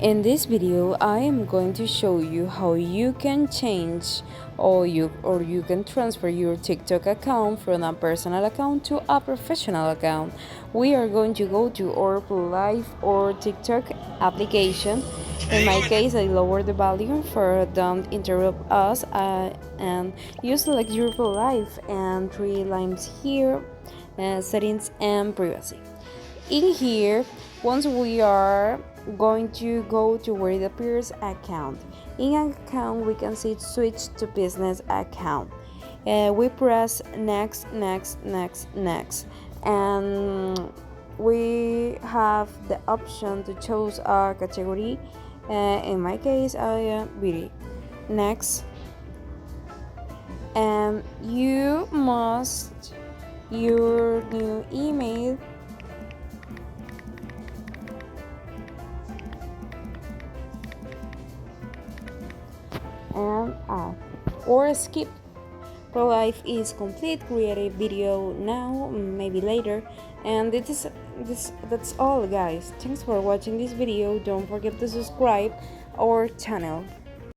In this video, I am going to show you how you can change or you can transfer your TikTok account from a personal account to a professional account. We are going to go to our Live or TikTok application. In my case, I lower the volume for don't interrupt us, and you select your Live and three lines here, settings and privacy. In here, once we are going to go to where it appears account. In account, we can see switch to business account. We press next, and we have the option to choose a category. In my case, I am beauty. Next, and you must your new email and add or skip. Pro Life is complete. Create a video now, maybe later, and that's all, guys. Thanks for watching this video. Don't forget to subscribe our channel.